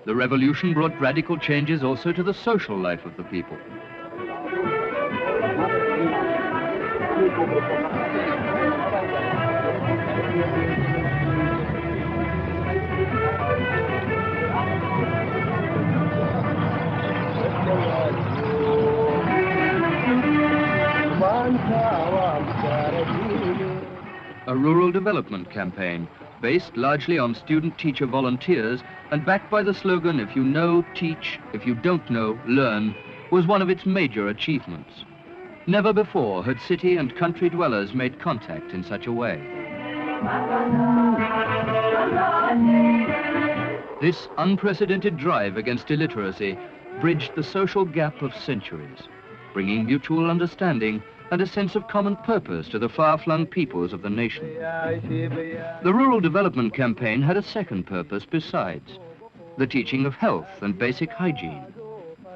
The revolution brought radical changes also to the social life of the people. A rural development campaign based largely on student-teacher volunteers and backed by the slogan, "If you know, teach; if you don't know, learn," was one of its major achievements. Never before had city and country dwellers made contact in such a way. This unprecedented drive against illiteracy bridged the social gap of centuries, bringing mutual understanding and a sense of common purpose to the far-flung peoples of the nation. The Rural Development Campaign had a second purpose besides, the teaching of health and basic hygiene.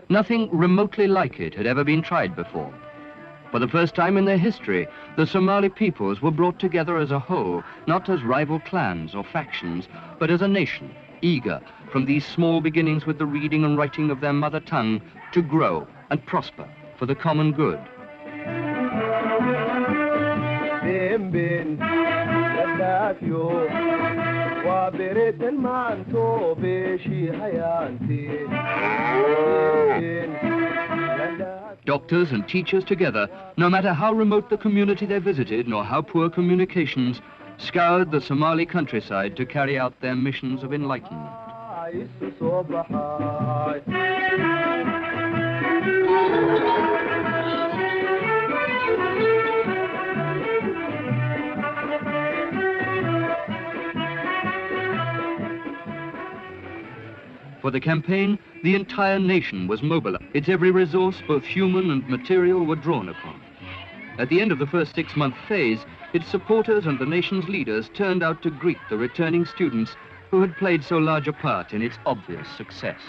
Nothing remotely like it had ever been tried before. For the first time in their history, the Somali peoples were brought together as a whole, not as rival clans or factions, but as a nation, eager, from these small beginnings with the reading and writing of their mother tongue, to grow and prosper for the common good. Doctors and teachers together, no matter how remote the community they visited nor how poor communications, scoured the Somali countryside to carry out their missions of enlightenment. For the campaign, the entire nation was mobilized. Its every resource, both human and material, were drawn upon. At the end of the first 6-month phase, its supporters and the nation's leaders turned out to greet the returning students who had played so large a part in its obvious success.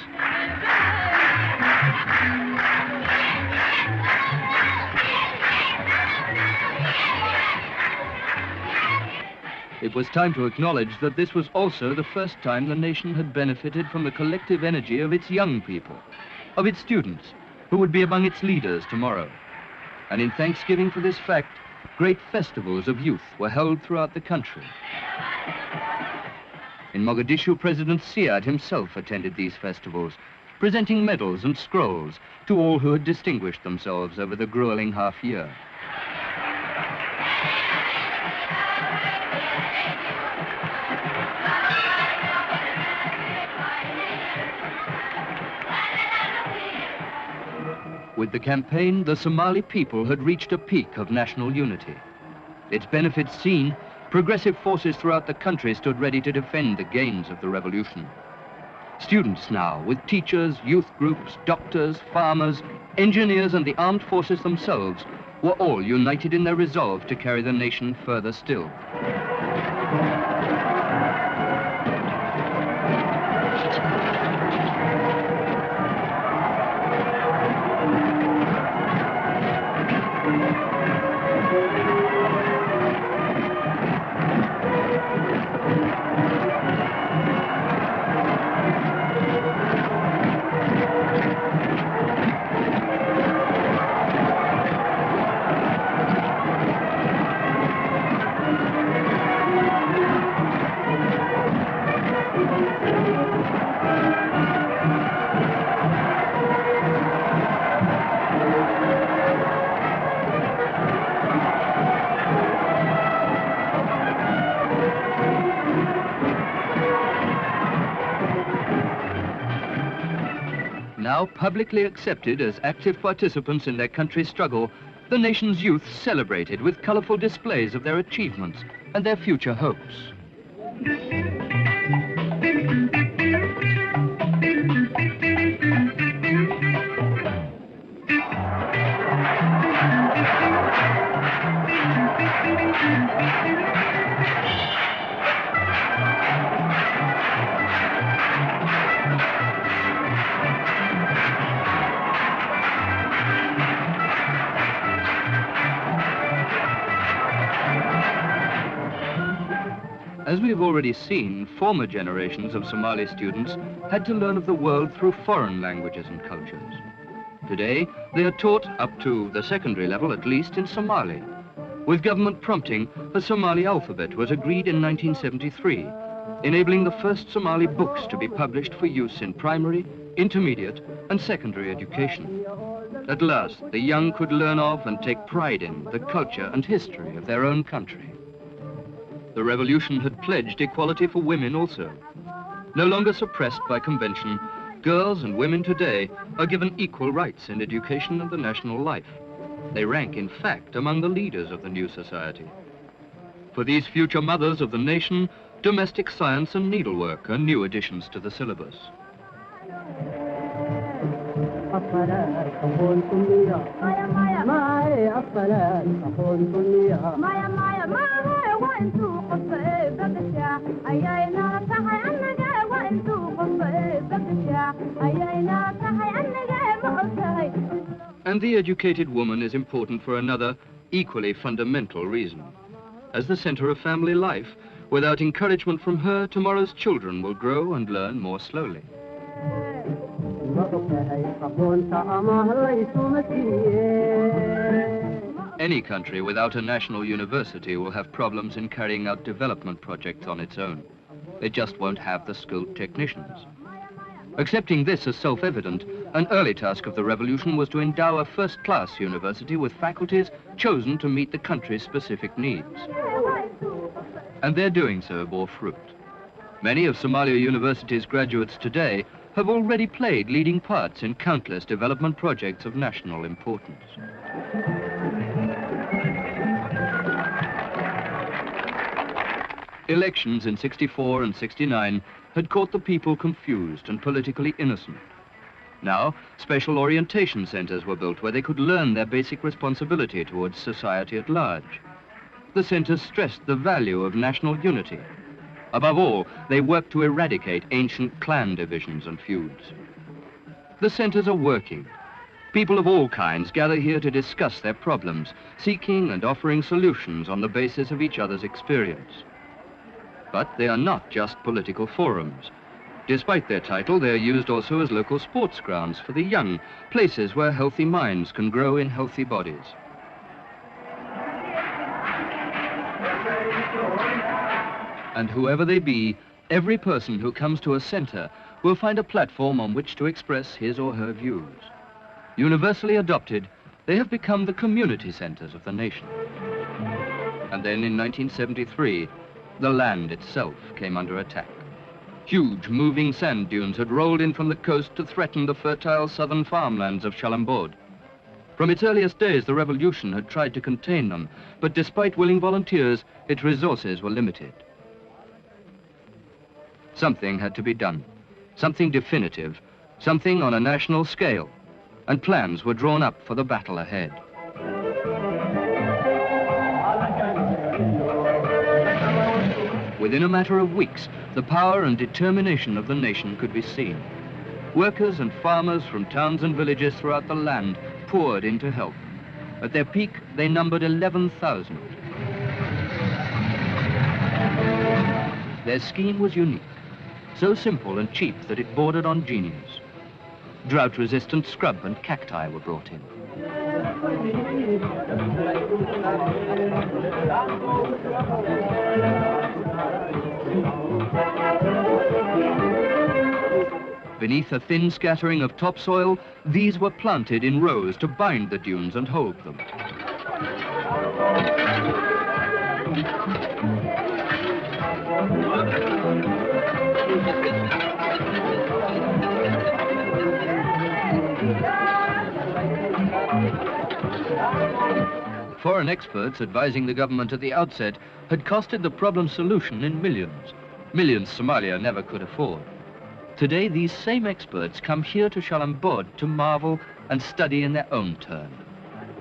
It was time to acknowledge that this was also the first time the nation had benefited from the collective energy of its young people, of its students, who would be among its leaders tomorrow. And in thanksgiving for this fact, great festivals of youth were held throughout the country. In Mogadishu, President Siad himself attended these festivals, presenting medals and scrolls to all who had distinguished themselves over the grueling half-year. With the campaign, the Somali people had reached a peak of national unity. Its benefits seen, progressive forces throughout the country stood ready to defend the gains of the revolution. Students now, with teachers, youth groups, doctors, farmers, engineers, and the armed forces themselves, were all united in their resolve to carry the nation further still. Now publicly accepted as active participants in their country's struggle, the nation's youth celebrated with colorful displays of their achievements and their future hopes. As we've already seen, former generations of Somali students had to learn of the world through foreign languages and cultures. Today, they are taught, up to the secondary level at least, in Somali. With government prompting, a Somali alphabet was agreed in 1973, enabling the first Somali books to be published for use in primary, intermediate, and secondary education. At last, the young could learn of and take pride in the culture and history of their own country. The revolution had pledged equality for women also. No longer suppressed by convention, girls and women today are given equal rights in education and the national life. They rank, in fact, among the leaders of the new society. For these future mothers of the nation, domestic science and needlework are new additions to the syllabus. And the educated woman is important for another, equally fundamental reason. As the center of family life, without encouragement from her, tomorrow's children will grow and learn more slowly. Any country without a national university will have problems in carrying out development projects on its own. They just won't have the skilled technicians. Accepting this as self-evident, an early task of the revolution was to endow a first-class university with faculties chosen to meet the country's specific needs. And their doing so bore fruit. Many of Somalia University's graduates today have already played leading parts in countless development projects of national importance. Elections in '64 and '69 had caught the people confused and politically innocent. Now, special orientation centers were built where they could learn their basic responsibility towards society at large. The centers stressed the value of national unity. Above all, they worked to eradicate ancient clan divisions and feuds. The centers are working. People of all kinds gather here to discuss their problems, seeking and offering solutions on the basis of each other's experience. But they are not just political forums. Despite their title, they are used also as local sports grounds for the young, places where healthy minds can grow in healthy bodies. And whoever they be, every person who comes to a center will find a platform on which to express his or her views. Universally adopted, they have become the community centers of the nation. And then in 1973, the land itself came under attack. Huge moving sand dunes had rolled in from the coast to threaten the fertile southern farmlands of Shalambod. From its earliest days, the revolution had tried to contain them, but despite willing volunteers, its resources were limited. Something had to be done, something definitive, something on a national scale, and plans were drawn up for the battle ahead. Within a matter of weeks, the power and determination of the nation could be seen. Workers and farmers from towns and villages throughout the land poured in to help. At their peak, they numbered 11,000. Their scheme was unique, so simple and cheap that it bordered on genius. Drought-resistant scrub and cacti were brought in. Beneath a thin scattering of topsoil, these were planted in rows to bind the dunes and hold them. Foreign experts advising the government at the outset had costed the problem's solution in millions. Millions Somalia never could afford. Today, these same experts come here to Shalambod to marvel and study in their own turn.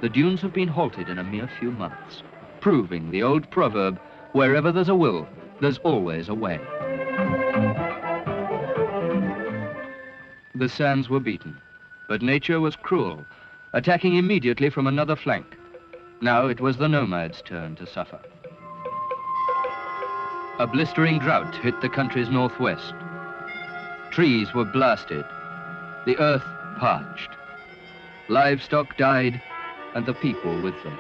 The dunes have been halted in a mere few months, proving the old proverb, wherever there's a will, there's always a way. The sands were beaten, but nature was cruel, attacking immediately from another flank. Now it was the nomads' turn to suffer. A blistering drought hit the country's northwest. Trees were blasted, the earth parched. Livestock died, and the people with them.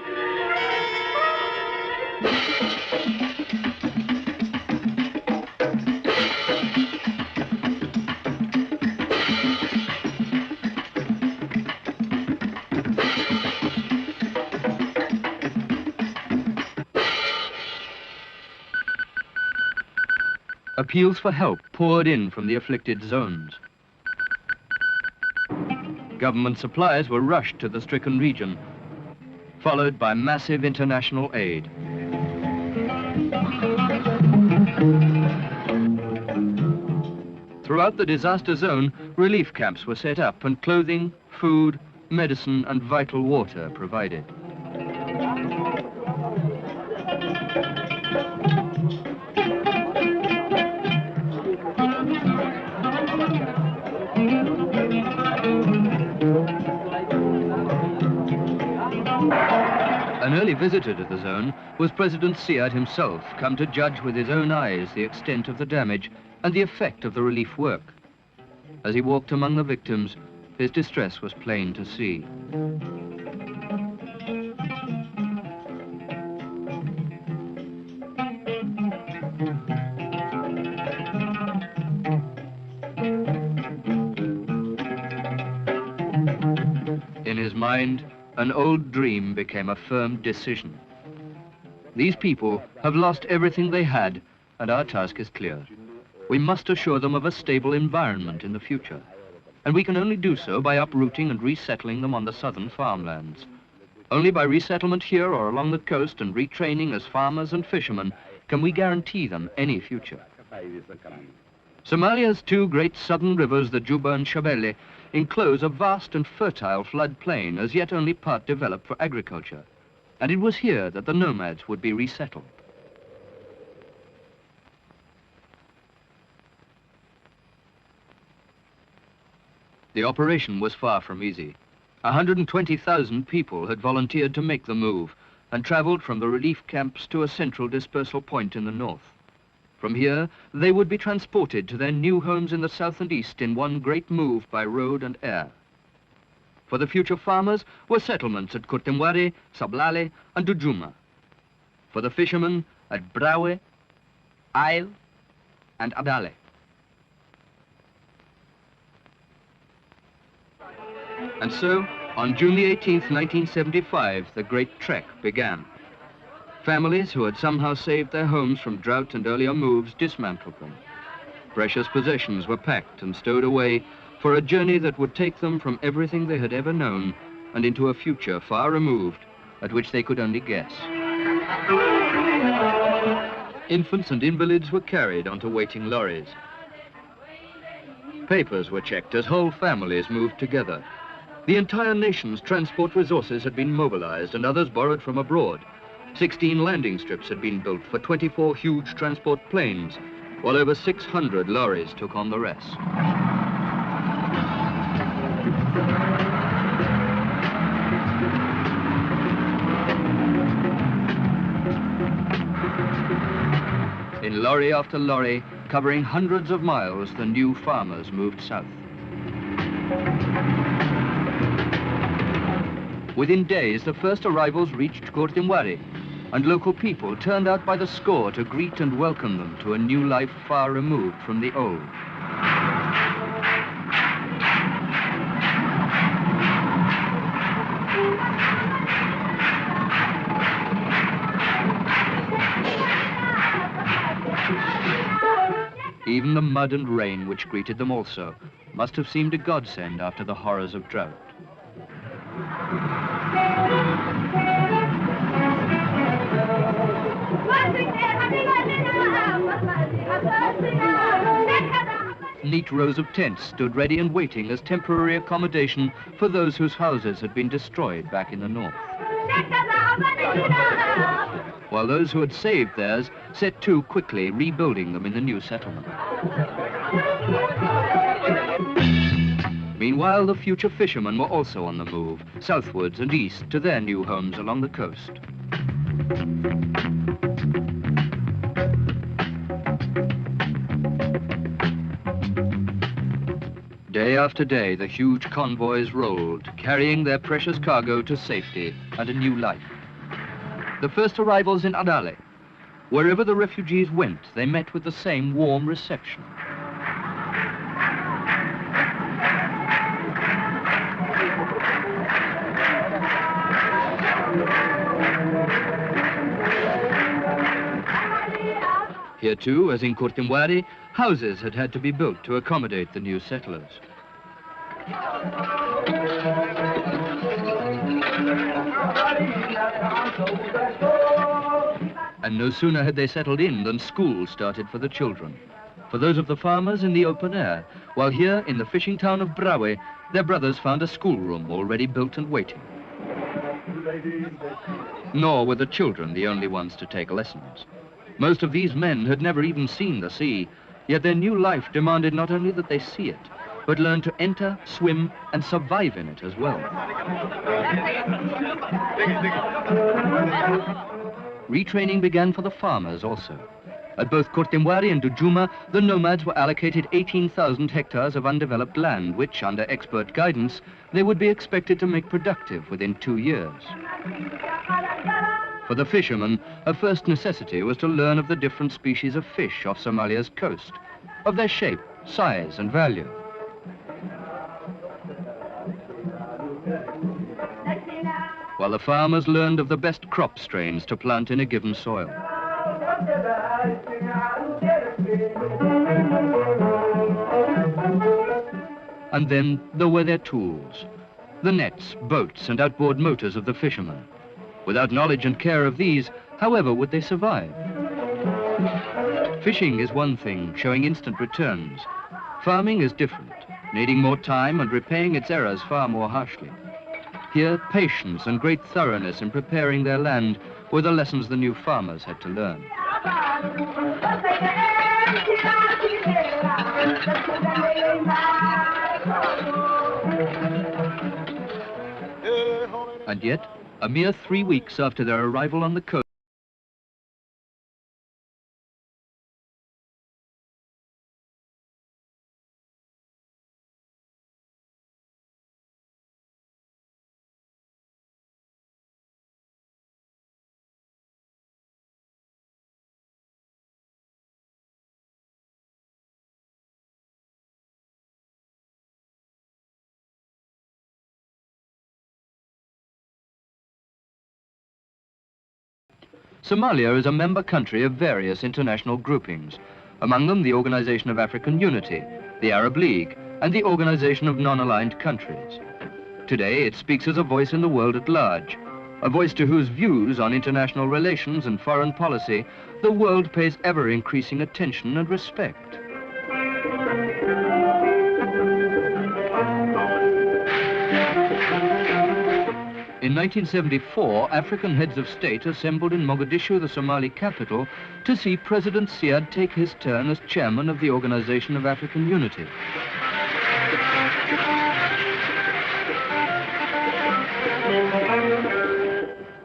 Appeals for help poured in from the afflicted zones. Government supplies were rushed to the stricken region, followed by massive international aid. Throughout the disaster zone, relief camps were set up and clothing, food, medicine and vital water provided. An early visitor to the zone was President Siad himself, come to judge with his own eyes the extent of the damage and the effect of the relief work. As he walked among the victims, his distress was plain to see. In his mind, an old dream became a firm decision. These people have lost everything they had, and our task is clear. We must assure them of a stable environment in the future, and we can only do so by uprooting and resettling them on the southern farmlands. Only by resettlement here or along the coast and retraining as farmers and fishermen can we guarantee them any future. Somalia's two great southern rivers, the Juba and Shabelle, enclose a vast and fertile floodplain as yet only part developed for agriculture, and it was here that the nomads would be resettled. The operation was far from easy. 120,000 people had volunteered to make the move and traveled from the relief camps to a central dispersal point in the north. From here, they would be transported to their new homes in the south and east in one great move by road and air. For the future farmers were settlements at Kurtemwari, Sablale, and Dujuma. For the fishermen at Brawe, Ail, and Abdale. And so, on June the 18th, 1975, the great trek began. Families who had somehow saved their homes from drought and earlier moves dismantled them. Precious possessions were packed and stowed away for a journey that would take them from everything they had ever known and into a future far removed at which they could only guess. Infants and invalids were carried onto waiting lorries. Papers were checked as whole families moved together. The entire nation's transport resources had been mobilized and others borrowed from abroad. 16 landing strips had been built for 24 huge transport planes, while over 600 lorries took on the rest. In lorry after lorry, covering hundreds of miles, the new farmers moved south. Within days, the first arrivals reached Kurtemwari, and local people turned out by the score to greet and welcome them to a new life far removed from the old. Even the mud and rain which greeted them also must have seemed a godsend after the horrors of drought. Neat rows of tents stood ready and waiting as temporary accommodation for those whose houses had been destroyed back in the north. While those who had saved theirs set to quickly rebuilding them in the new settlement. Meanwhile, the future fishermen were also on the move, southwards and east to their new homes along the coast. Day after day, the huge convoys rolled, carrying their precious cargo to safety and a new life. The first arrivals in Adale. Wherever the refugees went, they met with the same warm reception. Here too, as in Kurtimwari, houses had to be built to accommodate the new settlers. And no sooner had they settled in than schools started for the children. For those of the farmers in the open air, while here in the fishing town of Brawe, their brothers found a schoolroom already built and waiting. Nor were the children the only ones to take lessons. Most of these men had never even seen the sea, yet their new life demanded not only that they see it, but learn to enter, swim, and survive in it as well. Retraining began for the farmers also. At both Kurtimwari and Dujuma, the nomads were allocated 18,000 hectares of undeveloped land, which, under expert guidance, they would be expected to make productive within 2 years. For the fishermen, a first necessity was to learn of the different species of fish off Somalia's coast, of their shape, size, and value. While the farmers learned of the best crop strains to plant in a given soil. And then there were their tools, the nets, boats, and outboard motors of the fishermen. Without knowledge and care of these, however would they survive? Fishing is one thing, showing instant returns. Farming is different, needing more time and repaying its errors far more harshly. Here, patience and great thoroughness in preparing their land were the lessons the new farmers had to learn. And yet, a mere 3 weeks after their arrival on the coast, Somalia is a member country of various international groupings, among them the Organization of African Unity, the Arab League, and the Organization of Non-Aligned Countries. Today, it speaks as a voice in the world at large, a voice to whose views on international relations and foreign policy the world pays ever-increasing attention and respect. In 1974, African heads of state assembled in Mogadishu, the Somali capital, to see President Siad take his turn as chairman of the Organization of African Unity.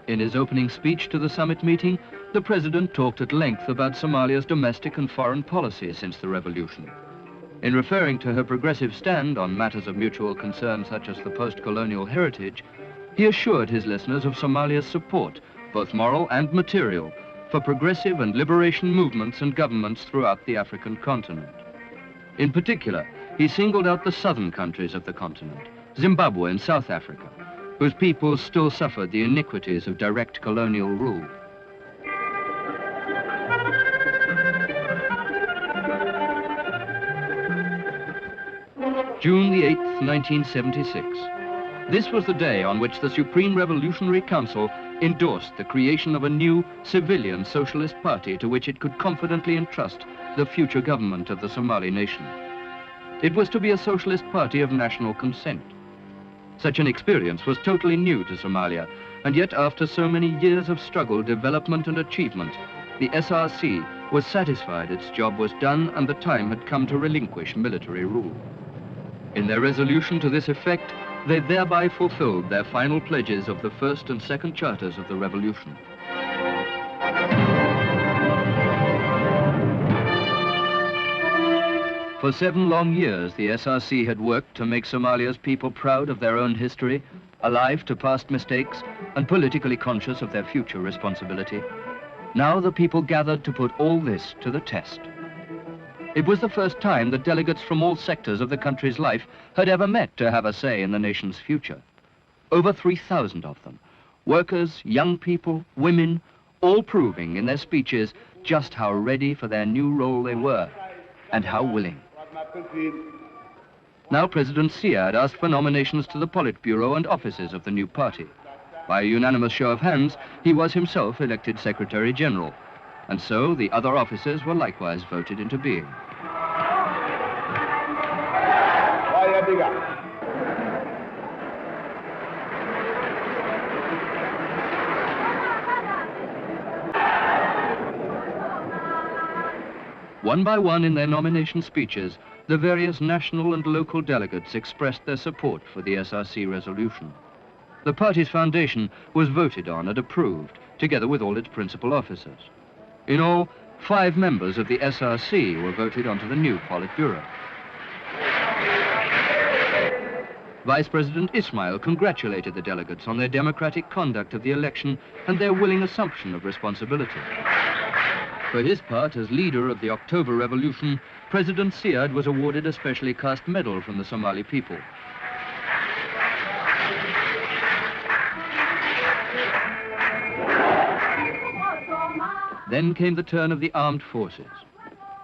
In his opening speech to the summit meeting, the president talked at length about Somalia's domestic and foreign policy since the revolution. In referring to her progressive stand on matters of mutual concern such as the post-colonial heritage, he assured his listeners of Somalia's support, both moral and material, for progressive and liberation movements and governments throughout the African continent. In particular, he singled out the southern countries of the continent, Zimbabwe and South Africa, whose peoples still suffered the iniquities of direct colonial rule. June the 8th, 1976. This was the day on which the Supreme Revolutionary Council endorsed the creation of a new civilian socialist party to which it could confidently entrust the future government of the Somali nation. It was to be a socialist party of national consent. Such an experience was totally new to Somalia, and yet after so many years of struggle, development and achievement, the SRC was satisfied its job was done and the time had come to relinquish military rule. In their resolution to this effect, they thereby fulfilled their final pledges of the first and second charters of the revolution. For 7 long years, the SRC had worked to make Somalia's people proud of their own history, alive to past mistakes, and politically conscious of their future responsibility. Now the people gathered to put all this to the test. It was the first time that delegates from all sectors of the country's life had ever met to have a say in the nation's future. Over 3,000 of them, workers, young people, women, all proving in their speeches just how ready for their new role they were, and how willing. Now President Siad asked for nominations to the Politburo and offices of the new party. By a unanimous show of hands, he was himself elected Secretary General, and so the other officers were likewise voted into being. One by one in their nomination speeches, the various national and local delegates expressed their support for the SRC resolution. The party's foundation was voted on and approved, together with all its principal officers. In all, 5 members of the SRC were voted onto the new Politburo. Vice President Ismail congratulated the delegates on their democratic conduct of the election and their willing assumption of responsibility. For his part, as leader of the October Revolution, President Siad was awarded a specially cast medal from the Somali people. Then came the turn of the armed forces.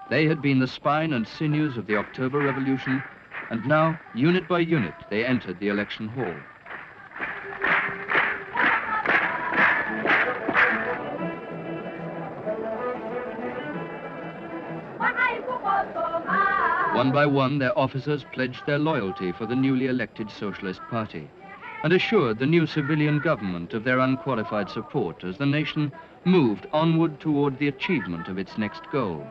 They had been the spine and sinews of the October Revolution, and now, unit by unit, they entered the election hall. One by one, their officers pledged their loyalty for the newly elected Socialist Party and assured the new civilian government of their unqualified support as the nation moved onward toward the achievement of its next goal,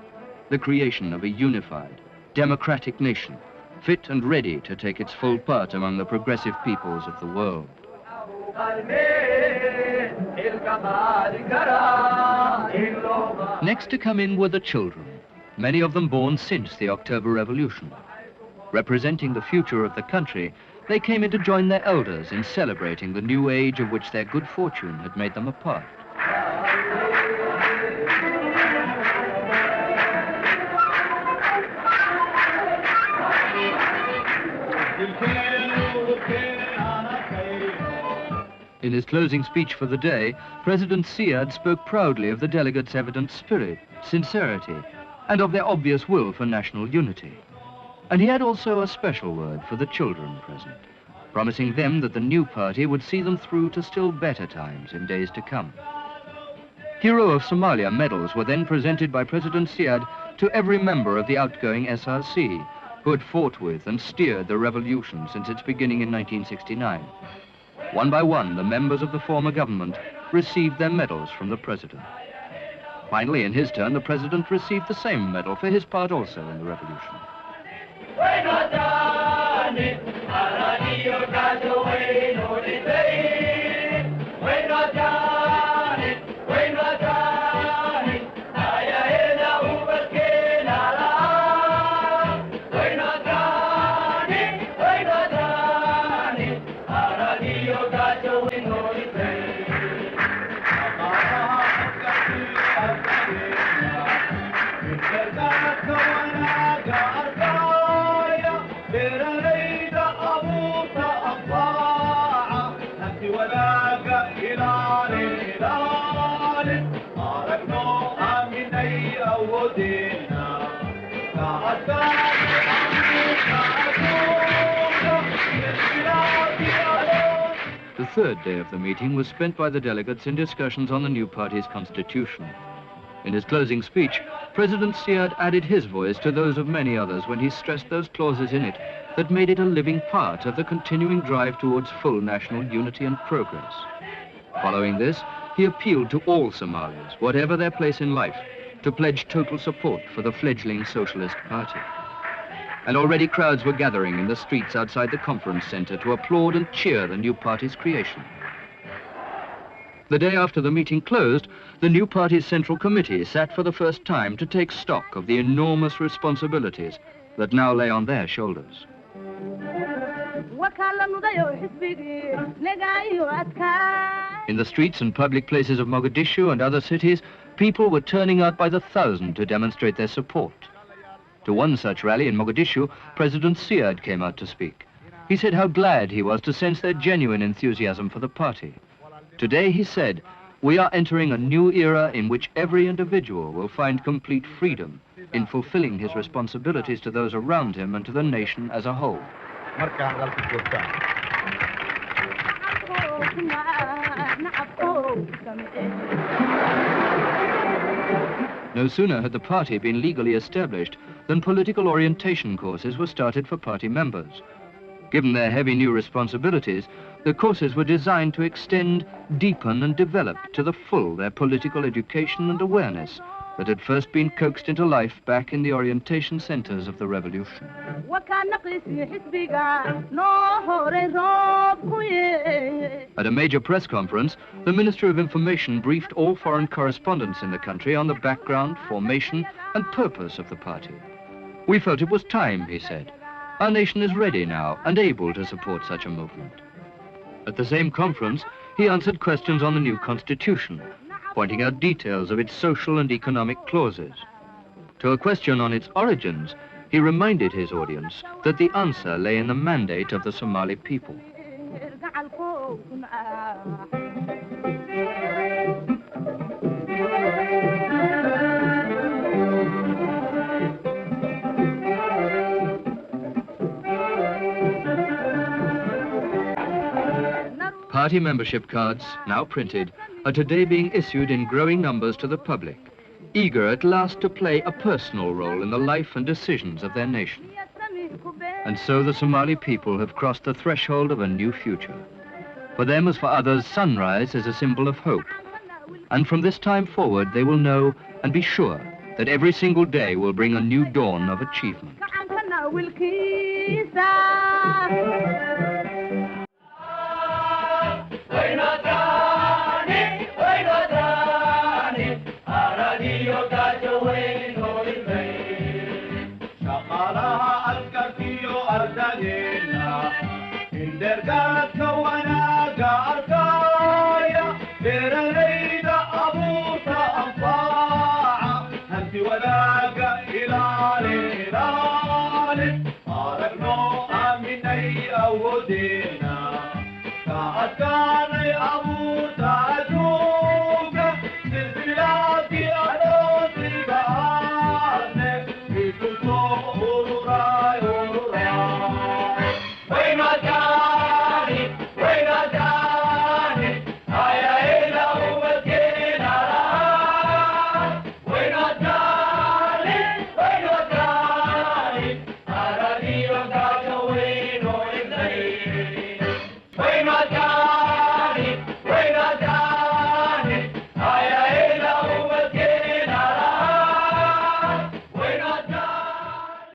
the creation of a unified, democratic nation, fit and ready to take its full part among the progressive peoples of the world. Next to come in were the children, many of them born since the October Revolution. Representing the future of the country, they came in to join their elders in celebrating the new age of which their good fortune had made them a part. In his closing speech for the day, President Siad spoke proudly of the delegates' evident spirit, sincerity, and of their obvious will for national unity. And he had also a special word for the children present, promising them that the new party would see them through to still better times in days to come. Hero of Somalia medals were then presented by President Siad to every member of the outgoing SRC, who had fought with and steered the revolution since its beginning in 1969. One by one, the members of the former government received their medals from the president. Finally, in his turn, the president received the same medal for his part also in the revolution. The third day of the meeting was spent by the delegates in discussions on the new party's constitution. In his closing speech, President Siad added his voice to those of many others when he stressed those clauses in it that made it a living part of the continuing drive towards full national unity and progress. Following this, he appealed to all Somalis, whatever their place in life, to pledge total support for the fledgling Socialist Party. And already crowds were gathering in the streets outside the conference center to applaud and cheer the new party's creation. The day after the meeting closed, the new party's Central Committee sat for the first time to take stock of the enormous responsibilities that now lay on their shoulders. In the streets and public places of Mogadishu and other cities, people were turning out by the thousand to demonstrate their support. To one such rally in Mogadishu, President Siad came out to speak. He said how glad he was to sense their genuine enthusiasm for the party. Today, he said, we are entering a new era in which every individual will find complete freedom in fulfilling his responsibilities to those around him and to the nation as a whole. No sooner had the party been legally established than political orientation courses were started for party members. Given their heavy new responsibilities, the courses were designed to extend, deepen and develop to the full their political education and awareness that had first been coaxed into life back in the orientation centers of the revolution. At a major press conference, the Minister of Information briefed all foreign correspondents in the country on the background, formation and purpose of the party. We felt it was time, he said. Our nation is ready now and able to support such a movement. At the same conference, he answered questions on the new constitution, pointing out details of its social and economic clauses. To a question on its origins, he reminded his audience that the answer lay in the mandate of the Somali people. Party membership cards, now printed, are today being issued in growing numbers to the public, eager at last to play a personal role in the life and decisions of their nation. And so the Somali people have crossed the threshold of a new future. For them, as for others, sunrise is a symbol of hope. And from this time forward, they will know and be sure that every single day will bring a new dawn of achievement. Derga